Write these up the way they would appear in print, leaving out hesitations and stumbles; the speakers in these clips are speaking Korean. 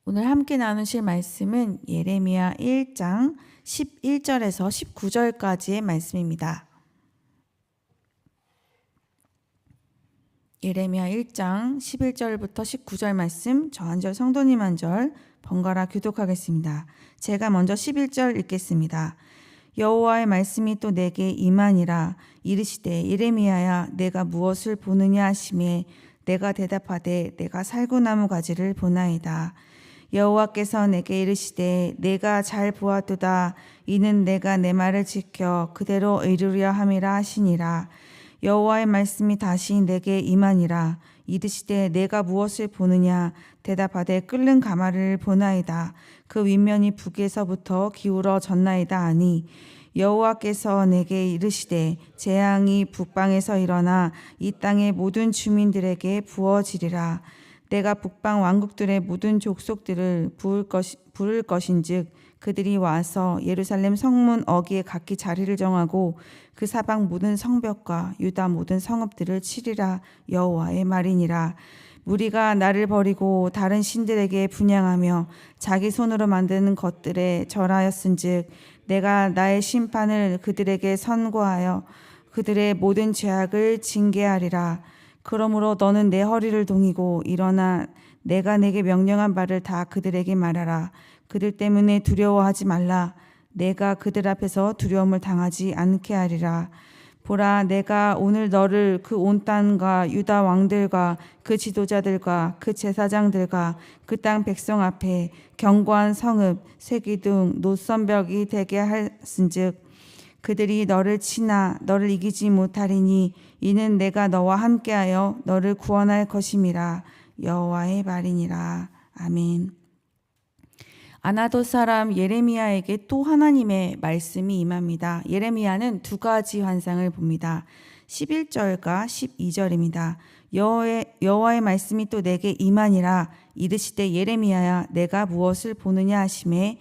오늘 함께 나누실 말씀은 예레미야 1장 11절에서 19절까지의 말씀입니다. 예레미야 1장 11절부터 19절 말씀, 저 한 절 성도님 한 절 번갈아 교독하겠습니다. 제가 먼저 11절 읽겠습니다. 여호와의 말씀이 또 내게 임하니라. 이르시되 예레미야야, 내가 무엇을 보느냐 하시매 내가 대답하되 내가 살구나무 가지를 보나이다. 여호와께서 내게 이르시되 내가 잘 보았도다. 이는 내가 내 말을 지켜 그대로 이루려 함이라 하시니라. 여호와의 말씀이 다시 내게 임하니라. 이르시되 내가 무엇을 보느냐. 대답하되 끓는 가마를 보나이다. 그 윗면이 북에서부터 기울어 졌나이다 하니, 여호와께서 내게 이르시되 재앙이 북방에서 일어나 이 땅의 모든 주민들에게 부어지리라. 내가 북방 왕국들의 모든 족속들을 부를 것인즉 그들이 와서 예루살렘 성문 어귀에 각기 자리를 정하고 그 사방 모든 성벽과 유다 모든 성읍들을 치리라. 여호와의 말이니라. 무리가 나를 버리고 다른 신들에게 분향하며 자기 손으로 만드는 것들에 절하였은즉 내가 나의 심판을 그들에게 선고하여 그들의 모든 죄악을 징계하리라. 그러므로 너는 내 허리를 동이고 일어나 내가 내게 명령한 바를 다 그들에게 말하라. 그들 때문에 두려워하지 말라. 내가 그들 앞에서 두려움을 당하지 않게 하리라. 보라, 내가 오늘 너를 그 온 땅과 유다 왕들과 그 지도자들과 그 제사장들과 그 땅 백성 앞에 견고한 성읍 쇠기둥 노선벽이 되게 할진즉 그들이 너를 치나 너를 이기지 못하리니 이는 내가 너와 함께하여 너를 구원할 것임이라. 여호와의 말이니라. 아멘. 아나돗 사람 예레미야에게 또 하나님의 말씀이 임합니다. 예레미야는 두 가지 환상을 봅니다. 11절과 12절입니다. 여호와의 말씀이 또 내게 임하니라. 이르시되 예레미야야, 내가 무엇을 보느냐 하시매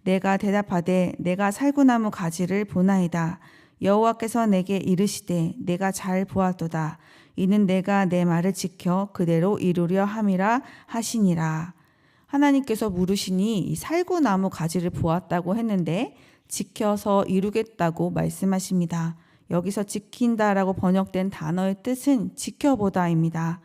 내가 대답하되 내가 살구나무 가지를 보나이다. 여호와께서 내게 이르시되 내가 잘 보았도다. 이는 내가 내 말을 지켜 그대로 이루려 함이라 하시니라. 하나님께서 물으시니 이 살구나무 가지를 보았다고 했는데 지켜서 이루겠다고 말씀하십니다. 여기서 지킨다라고 번역된 단어의 뜻은 지켜보다입니다.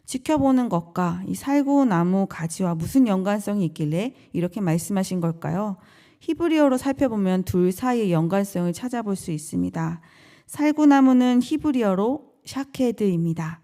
지켜보는 것과 이 살구나무 가지와 무슨 연관성이 있길래 이렇게 말씀하신 걸까요? 히브리어로 살펴보면 둘 사이의 연관성을 찾아볼 수 있습니다. 살구나무는 히브리어로 샤케드입니다.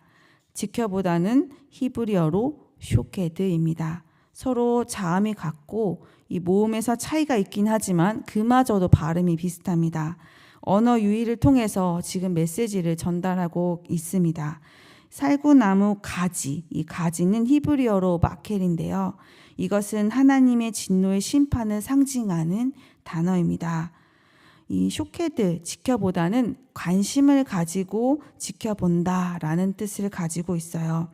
지켜보다는 히브리어로 쇼케드입니다. 서로 자음이 같고 이 모음에서 차이가 있긴 하지만 그마저도 발음이 비슷합니다. 언어 유희를 통해서 지금 메시지를 전달하고 있습니다. 살구나무 가지, 이 가지는 히브리어로 마켈인데요. 이것은 하나님의 진노의 심판을 상징하는 단어입니다. 이 쇼케드, 지켜보다는 관심을 가지고 지켜본다라는 뜻을 가지고 있어요.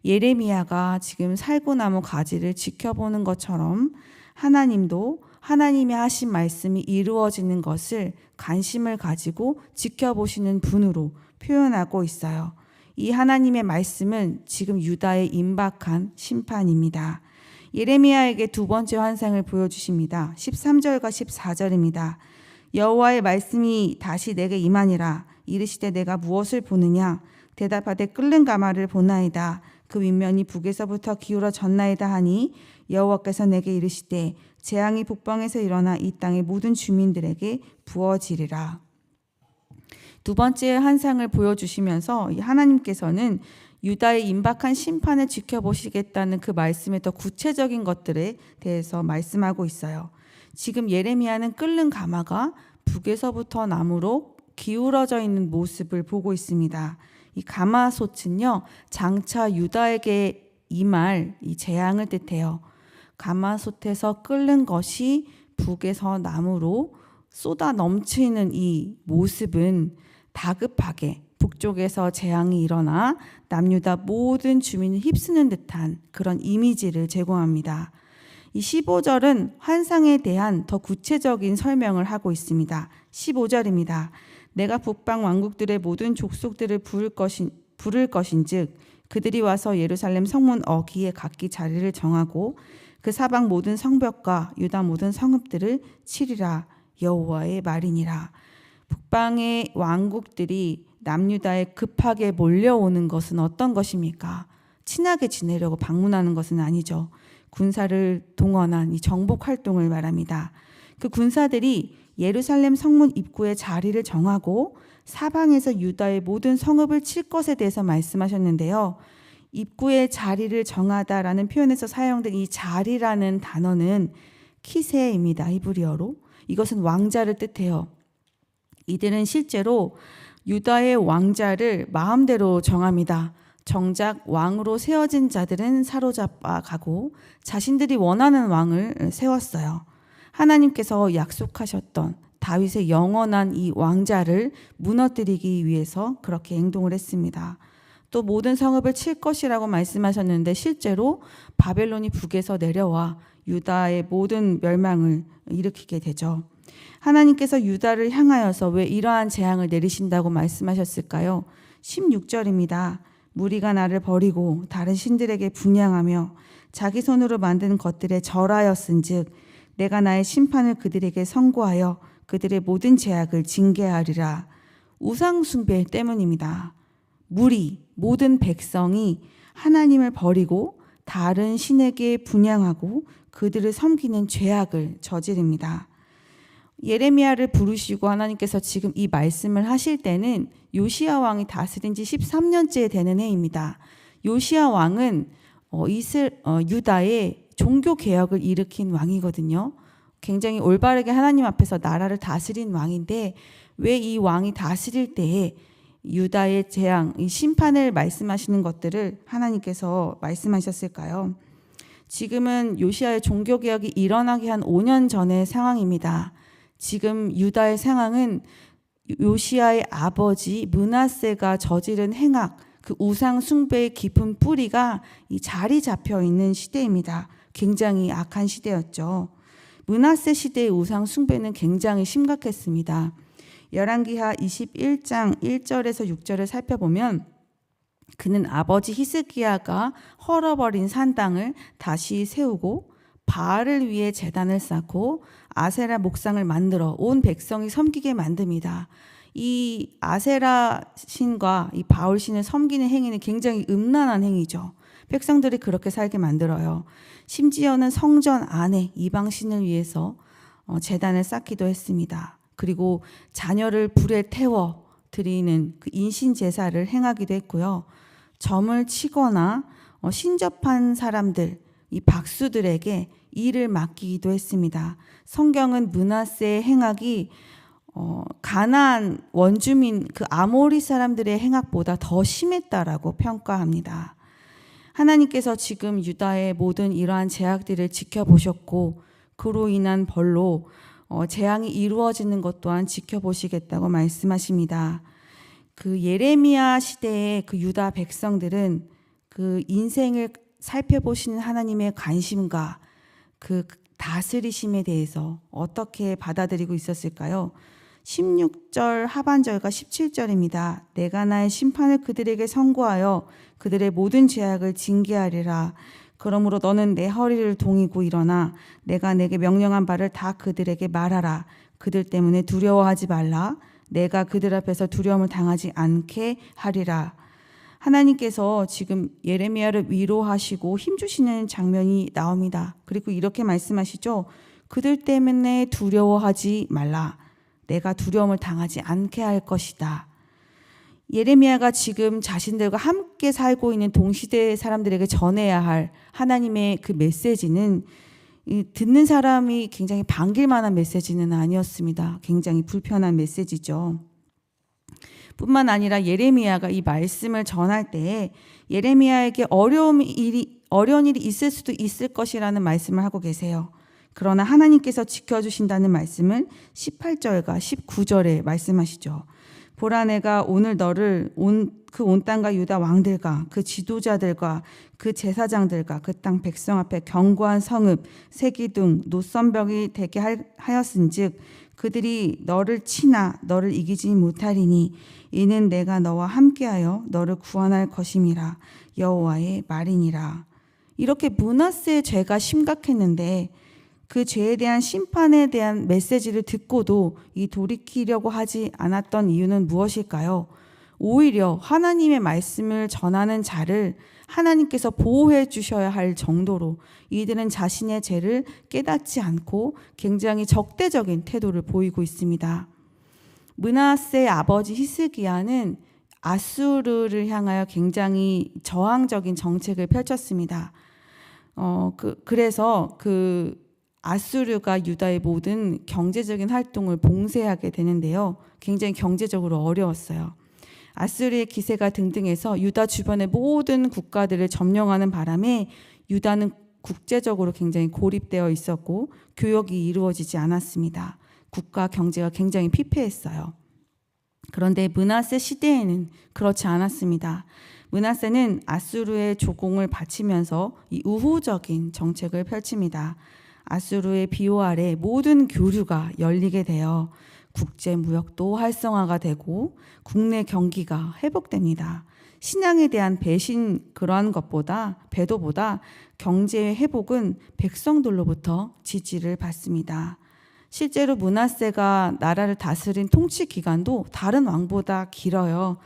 예레미야가 지금 살구나무 가지를 지켜보는 것처럼 하나님도 하나님이 하신 말씀이 이루어지는 것을 관심을 가지고 지켜보시는 분으로 표현하고 있어요. 이 하나님의 말씀은 지금 유다에 임박한 심판입니다. 예레미야에게 두 번째 환상을 보여주십니다. 13절과 14절입니다. 여호와의 말씀이 다시 내게 임하니라. 이르시되 내가 무엇을 보느냐. 대답하되 끓는 가마를 보나이다. 그 윗면이 북에서부터 기울어 졌나이다 하니, 여호와께서 내게 이르시되 재앙이 북방에서 일어나 이 땅의 모든 주민들에게 부어지리라. 두 번째 환상을 보여주시면서 하나님께서는 유다의 임박한 심판을 지켜보시겠다는 그 말씀의 더 구체적인 것들에 대해서 말씀하고 있어요. 지금 예레미야는 끓는 가마가 북에서부터 남으로 기울어져 있는 모습을 보고 있습니다. 이 가마솥은요, 장차 유다에게 임할 이 재앙을 뜻해요. 가마솥에서 끓는 것이 북에서 남으로 쏟아 넘치는 이 모습은 다급하게 북쪽에서 재앙이 일어나 남유다 모든 주민을 휩쓰는 듯한 그런 이미지를 제공합니다. 이 15절은 환상에 대한 더 구체적인 설명을 하고 있습니다. 15절입니다. 내가 북방 왕국들의 모든 족속들을 부를 것인즉 그들이 와서 예루살렘 성문 어귀에 각기 자리를 정하고 그 사방 모든 성벽과 유다 모든 성읍들을 치리라. 여호와의 말이니라. 북방의 왕국들이 남유다에 급하게 몰려오는 것은 어떤 것입니까? 친하게 지내려고 방문하는 것은 아니죠. 군사를 동원한 이 정복 활동을 말합니다. 그 군사들이 예루살렘 성문 입구에 자리를 정하고 사방에서 유다의 모든 성읍을 칠 것에 대해서 말씀하셨는데요. 입구에 자리를 정하다라는 표현에서 사용된 이 자리라는 단어는 키세입니다. 히브리어로. 이것은 왕자를 뜻해요. 이들은 실제로 유다의 왕자를 마음대로 정합니다. 정작 왕으로 세워진 자들은 사로잡아 가고 자신들이 원하는 왕을 세웠어요. 하나님께서 약속하셨던 다윗의 영원한 이 왕자를 무너뜨리기 위해서 그렇게 행동을 했습니다. 또 모든 성읍을 칠 것이라고 말씀하셨는데 실제로 바벨론이 북에서 내려와 유다의 모든 멸망을 일으키게 되죠. 하나님께서 유다를 향하여서 왜 이러한 재앙을 내리신다고 말씀하셨을까요? 16절입니다. 무리가 나를 버리고 다른 신들에게 분향하며 자기 손으로 만든 것들에 절하였은즉 내가 나의 심판을 그들에게 선고하여 그들의 모든 죄악을 징계하리라. 우상 숭배 때문입니다. 무리, 모든 백성이 하나님을 버리고 다른 신에게 분향하고 그들을 섬기는 죄악을 저지릅니다. 예레미야를 부르시고 하나님께서 지금 이 말씀을 하실 때는 요시야 왕이 다스린 지 13년째 되는 해입니다. 요시야 왕은 유다의 종교 개혁을 일으킨 왕이거든요. 굉장히 올바르게 하나님 앞에서 나라를 다스린 왕인데 왜 이 왕이 다스릴 때에 유다의 재앙, 이 심판을 말씀하시는 것들을 하나님께서 말씀하셨을까요? 지금은 요시야의 종교 개혁이 일어나기 한 5년 전의 상황입니다. 지금 유다의 상황은 요시야의 아버지 므낫세가 저지른 행악, 그 우상 숭배의 깊은 뿌리가 이 자리 잡혀 있는 시대입니다. 굉장히 악한 시대였죠. 므낫세 시대의 우상 숭배는 굉장히 심각했습니다. 열왕기하 21장 1절에서 6절을 살펴보면 그는 아버지 히스기야가 헐어버린 산당을 다시 세우고 바알을 위해 제단을 쌓고 아세라 목상을 만들어 온 백성이 섬기게 만듭니다. 이 아세라 신과 이 바울 신을 섬기는 행위는 굉장히 음란한 행위죠. 백성들이 그렇게 살게 만들어요. 심지어는 성전 안에 이방 신을 위해서 제단을 쌓기도 했습니다. 그리고 자녀를 불에 태워 드리는 그 인신 제사를 행하기도 했고요. 점을 치거나 신접한 사람들, 이 박수들에게 일을 맡기기도 했습니다. 성경은 므낫세의 행악이 가나안 원주민 그 아모리 사람들의 행악보다 더 심했다라고 평가합니다. 하나님께서 지금 유다의 모든 이러한 제약들을 지켜보셨고 그로 인한 벌로 재앙이 이루어지는 것 또한 지켜보시겠다고 말씀하십니다. 그 예레미야 시대의 그 유다 백성들은 그 인생을 살펴보시는 하나님의 관심과 그 다스리심에 대해서 어떻게 받아들이고 있었을까요? 16절 하반절과 17절입니다. 내가 나의 심판을 그들에게 선고하여 그들의 모든 죄악을 징계하리라. 그러므로 너는 내 허리를 동이고 일어나 내가 내게 명령한 바를 다 그들에게 말하라. 그들 때문에 두려워하지 말라. 내가 그들 앞에서 두려움을 당하지 않게 하리라. 하나님께서 지금 예레미야를 위로하시고 힘주시는 장면이 나옵니다. 그리고 이렇게 말씀하시죠. 그들 때문에 두려워하지 말라. 내가 두려움을 당하지 않게 할 것이다. 예레미야가 지금 자신들과 함께 살고 있는 동시대 사람들에게 전해야 할 하나님의 그 메시지는 듣는 사람이 굉장히 반길 만한 메시지는 아니었습니다. 굉장히 불편한 메시지죠. 뿐만 아니라 예레미야가 이 말씀을 전할 때에 예레미야에게 어려운 일이 있을 수도 있을 것이라는 말씀을 하고 계세요. 그러나 하나님께서 지켜주신다는 말씀을 18절과 19절에 말씀하시죠. 보라, 내가 오늘 너를 그 온 땅과 유다 왕들과 그 지도자들과 그 제사장들과 그 땅 백성 앞에 견고한 성읍 세기둥 노선벽이 되게 하였은즉 그들이 너를 치나 너를 이기지 못하리니 이는 내가 너와 함께하여 너를 구원할 것임이라 여호와의 말이니라. 이렇게 므낫세의 죄가 심각했는데 그 죄에 대한 심판에 대한 메시지를 듣고도 이 돌이키려고 하지 않았던 이유는 무엇일까요? 오히려 하나님의 말씀을 전하는 자를 하나님께서 보호해 주셔야 할 정도로 이들은 자신의 죄를 깨닫지 않고 굉장히 적대적인 태도를 보이고 있습니다. 므낫세의 아버지 히스기야는 아수르를 향하여 굉장히 저항적인 정책을 펼쳤습니다. 그래서 아수르가 유다의 모든 경제적인 활동을 봉쇄하게 되는데요. 굉장히 경제적으로 어려웠어요. 아수르의 기세가 등등해서 유다 주변의 모든 국가들을 점령하는 바람에 유다는 국제적으로 굉장히 고립되어 있었고 교역이 이루어지지 않았습니다. 국가 경제가 굉장히 피폐했어요. 그런데 므낫세 시대에는 그렇지 않았습니다. 므낫세는 아수르의 조공을 바치면서 이 우호적인 정책을 펼칩니다. 아수르의 비호 아래 모든 교류가 열리게 되어 국제 무역도 활성화가 되고 국내 경기가 회복됩니다. 신앙에 대한 그러한 배도보다 경제의 회복은 백성들로부터 지지를 받습니다. 실제로 므낫세가 나라를 다스린 통치 기간도 다른 왕보다 길어요.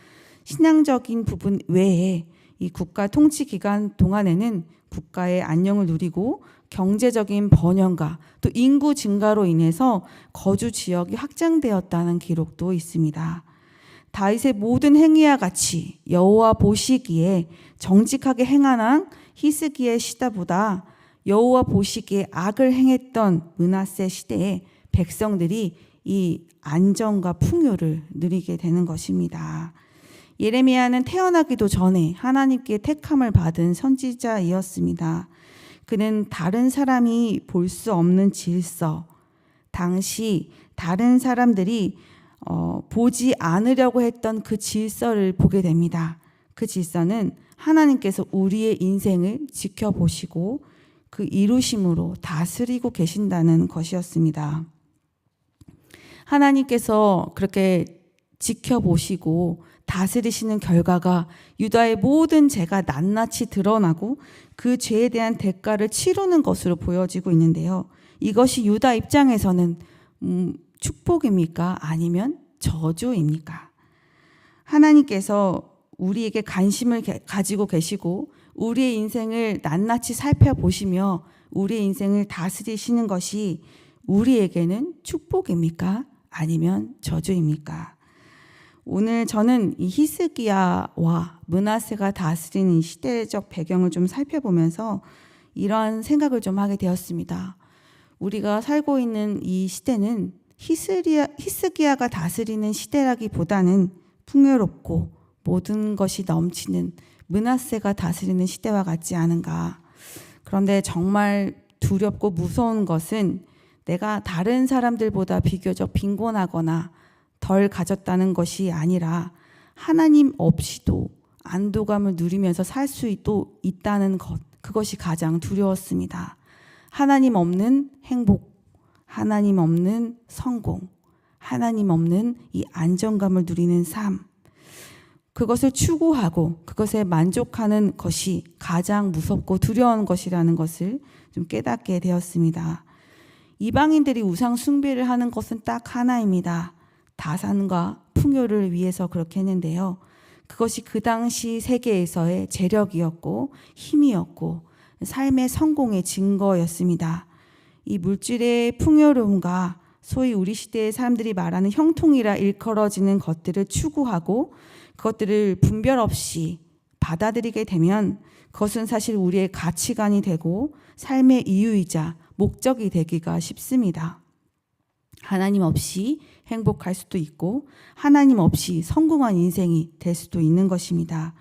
신앙적인 부분 외에 이 국가 통치 기간 동안에는 국가의 안녕을 누리고 경제적인 번영과 또 인구 증가로 인해서 거주 지역이 확장되었다는 기록도 있습니다. 다윗의 모든 행위와 같이 여호와 보시기에 정직하게 행하는 히스기야의 시대보다 여호와 보시기에 악을 행했던 므낫세 시대에 백성들이 이 안정과 풍요를 누리게 되는 것입니다. 예레미야는 태어나기도 전에 하나님께 택함을 받은 선지자이었습니다. 그는 다른 사람이 볼 수 없는 질서, 당시 다른 사람들이 보지 않으려고 했던 그 질서를 보게 됩니다. 그 질서는 하나님께서 우리의 인생을 지켜보시고 그 이루심으로 다스리고 계신다는 것이었습니다. 하나님께서 그렇게 지켜보시고 다스리시는 결과가 유다의 모든 죄가 낱낱이 드러나고 그 죄에 대한 대가를 치르는 것으로 보여지고 있는데요. 이것이 유다 입장에서는 축복입니까? 아니면 저주입니까? 하나님께서 우리에게 관심을 가지고 계시고 우리의 인생을 낱낱이 살펴보시며 우리의 인생을 다스리시는 것이 우리에게는 축복입니까? 아니면 저주입니까? 오늘 저는 이 히스기야와 므낫세가 다스리는 시대적 배경을 좀 살펴보면서 이러한 생각을 좀 하게 되었습니다. 우리가 살고 있는 이 시대는 히스기야가 다스리는 시대라기보다는 풍요롭고 모든 것이 넘치는 므낫세가 다스리는 시대와 같지 않은가. 그런데 정말 두렵고 무서운 것은 내가 다른 사람들보다 비교적 빈곤하거나 덜 가졌다는 것이 아니라 하나님 없이도 안도감을 누리면서 살 수 있다는 것, 그것이 가장 두려웠습니다. 하나님 없는 행복, 하나님 없는 성공, 하나님 없는 이 안정감을 누리는 삶, 그것을 추구하고 그것에 만족하는 것이 가장 무섭고 두려운 것이라는 것을 좀 깨닫게 되었습니다. 이방인들이 우상 숭배를 하는 것은 딱 하나입니다. 다산과 풍요를 위해서 그렇게 했는데요. 그것이 그 당시 세계에서의 재력이었고 힘이었고 삶의 성공의 증거였습니다. 이 물질의 풍요로움과 소위 우리 시대의 사람들이 말하는 형통이라 일컬어지는 것들을 추구하고 그것들을 분별 없이 받아들이게 되면 그것은 사실 우리의 가치관이 되고 삶의 이유이자 목적이 되기가 쉽습니다. 하나님 없이 행복할 수도 있고 하나님 없이 성공한 인생이 될 수도 있는 것입니다.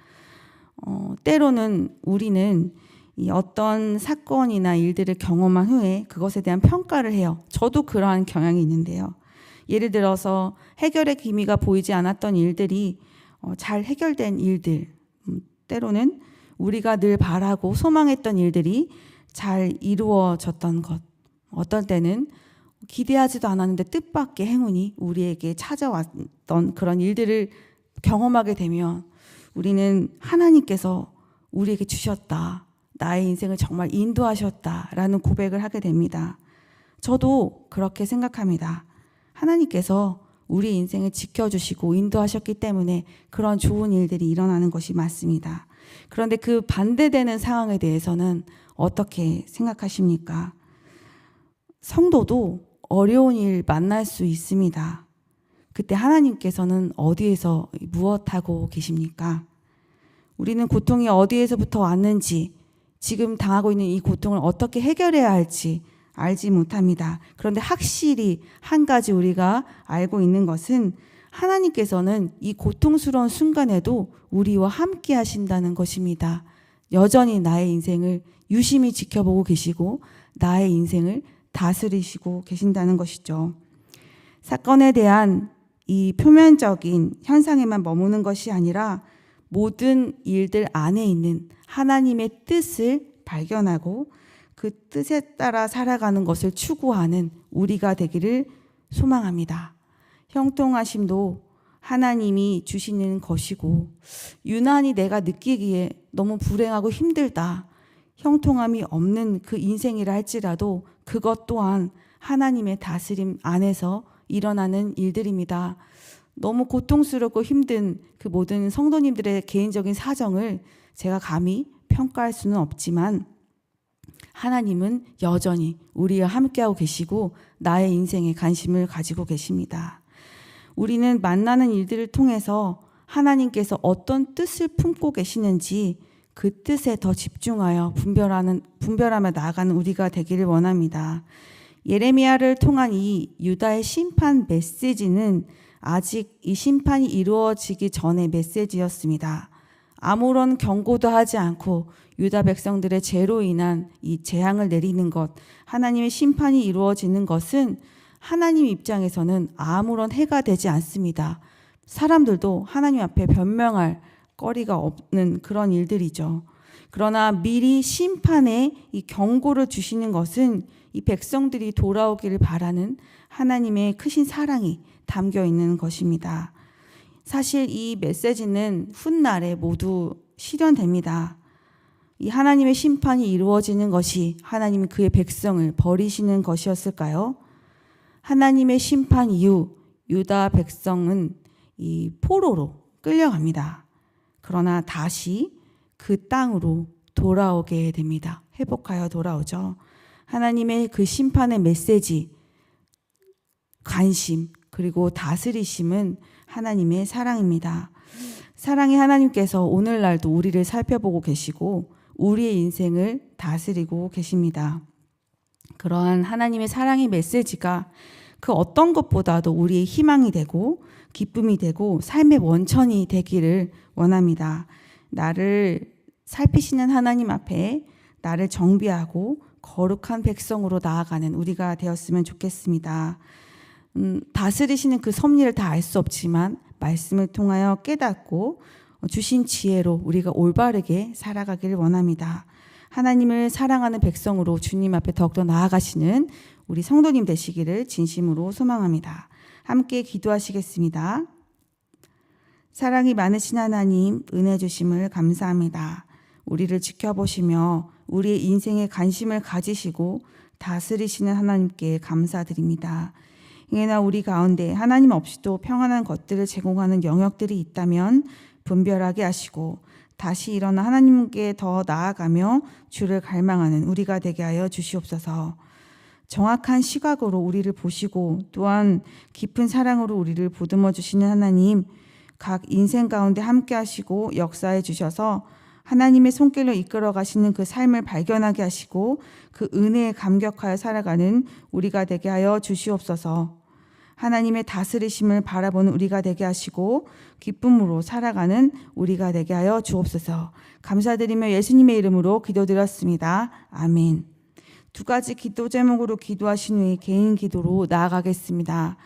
때로는 우리는 이 어떤 사건이나 일들을 경험한 후에 그것에 대한 평가를 해요. 저도 그러한 경향이 있는데요. 예를 들어서 해결의 기미가 보이지 않았던 일들이 잘 해결된 일들, 때로는 우리가 늘 바라고 소망했던 일들이 잘 이루어졌던 것, 어떤 때는 기대하지도 않았는데 뜻밖의 행운이 우리에게 찾아왔던 그런 일들을 경험하게 되면 우리는 하나님께서 우리에게 주셨다, 나의 인생을 정말 인도하셨다라는 고백을 하게 됩니다. 저도 그렇게 생각합니다. 하나님께서 우리 인생을 지켜주시고 인도하셨기 때문에 그런 좋은 일들이 일어나는 것이 맞습니다. 그런데 그 반대되는 상황에 대해서는 어떻게 생각하십니까? 성도도 어려운 일 만날 수 있습니다. 그때 하나님께서는 어디에서 무엇하고 계십니까? 우리는 고통이 어디에서부터 왔는지, 지금 당하고 있는 이 고통을 어떻게 해결해야 할지 알지 못합니다. 그런데 확실히 한 가지 우리가 알고 있는 것은 하나님께서는 이 고통스러운 순간에도 우리와 함께 하신다는 것입니다. 여전히 나의 인생을 유심히 지켜보고 계시고 나의 인생을 다스리시고 계신다는 것이죠. 사건에 대한 이 표면적인 현상에만 머무는 것이 아니라 모든 일들 안에 있는 하나님의 뜻을 발견하고 그 뜻에 따라 살아가는 것을 추구하는 우리가 되기를 소망합니다. 형통하심도 하나님이 주시는 것이고, 유난히 내가 느끼기에 너무 불행하고 힘들다, 형통함이 없는 그 인생이라 할지라도 그것 또한 하나님의 다스림 안에서 일어나는 일들입니다. 너무 고통스럽고 힘든 그 모든 성도님들의 개인적인 사정을 제가 감히 평가할 수는 없지만 하나님은 여전히 우리와 함께하고 계시고 나의 인생에 관심을 가지고 계십니다. 우리는 만나는 일들을 통해서 하나님께서 어떤 뜻을 품고 계시는지 그 뜻에 더 집중하여 분별하며 나아가는 우리가 되기를 원합니다. 예레미야를 통한 이 유다의 심판 메시지는 아직 이 심판이 이루어지기 전의 메시지였습니다. 아무런 경고도 하지 않고 유다 백성들의 죄로 인한 이 재앙을 내리는 것, 하나님의 심판이 이루어지는 것은 하나님 입장에서는 아무런 해가 되지 않습니다. 사람들도 하나님 앞에 변명할 거리가 없는 그런 일들이죠. 그러나 미리 심판의 이 경고를 주시는 것은 이 백성들이 돌아오기를 바라는 하나님의 크신 사랑이 담겨 있는 것입니다. 사실 이 메시지는 훗날에 모두 실현됩니다. 이 하나님의 심판이 이루어지는 것이 하나님이 그의 백성을 버리시는 것이었을까요? 하나님의 심판 이후 유다 백성은 이 포로로 끌려갑니다. 그러나 다시 그 땅으로 돌아오게 됩니다. 회복하여 돌아오죠. 하나님의 그 심판의 메시지, 관심, 그리고 다스리심은 하나님의 사랑입니다. 사랑의 하나님께서 오늘날도 우리를 살펴보고 계시고 우리의 인생을 다스리고 계십니다. 그러한 하나님의 사랑의 메시지가 그 어떤 것보다도 우리의 희망이 되고 기쁨이 되고 삶의 원천이 되기를 원합니다. 나를 살피시는 하나님 앞에 나를 정비하고 거룩한 백성으로 나아가는 우리가 되었으면 좋겠습니다. 다스리시는 그 섭리를 다 알 수 없지만 말씀을 통하여 깨닫고 주신 지혜로 우리가 올바르게 살아가기를 원합니다. 하나님을 사랑하는 백성으로 주님 앞에 더욱더 나아가시는 우리 성도님 되시기를 진심으로 소망합니다. 함께 기도하시겠습니다. 사랑이 많으신 하나님, 은혜 주심을 감사합니다. 우리를 지켜보시며 우리의 인생에 관심을 가지시고 다스리시는 하나님께 감사드립니다. 이나 우리 가운데 하나님 없이도 평안한 것들을 제공하는 영역들이 있다면 분별하게 하시고 다시 일어나 하나님께 더 나아가며 주를 갈망하는 우리가 되게 하여 주시옵소서. 정확한 시각으로 우리를 보시고 또한 깊은 사랑으로 우리를 보듬어 주시는 하나님, 각 인생 가운데 함께 하시고 역사해 주셔서 하나님의 손길로 이끌어 가시는 그 삶을 발견하게 하시고 그 은혜에 감격하여 살아가는 우리가 되게 하여 주시옵소서. 하나님의 다스리심을 바라보는 우리가 되게 하시고 기쁨으로 살아가는 우리가 되게 하여 주옵소서. 감사드리며 예수님의 이름으로 기도드렸습니다. 아멘. 두 가지 기도 제목으로 기도하신 후에 개인 기도로 나아가겠습니다.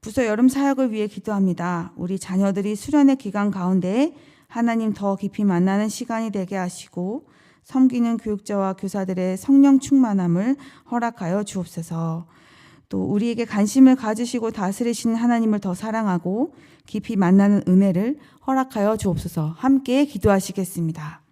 부서 여름 사역을 위해 기도합니다. 우리 자녀들이 수련의 기간 가운데 하나님 더 깊이 만나는 시간이 되게 하시고 섬기는 교육자와 교사들의 성령 충만함을 허락하여 주옵소서. 또 우리에게 관심을 가지시고 다스리시는 하나님을 더 사랑하고 깊이 만나는 은혜를 허락하여 주옵소서. 함께 기도하시겠습니다.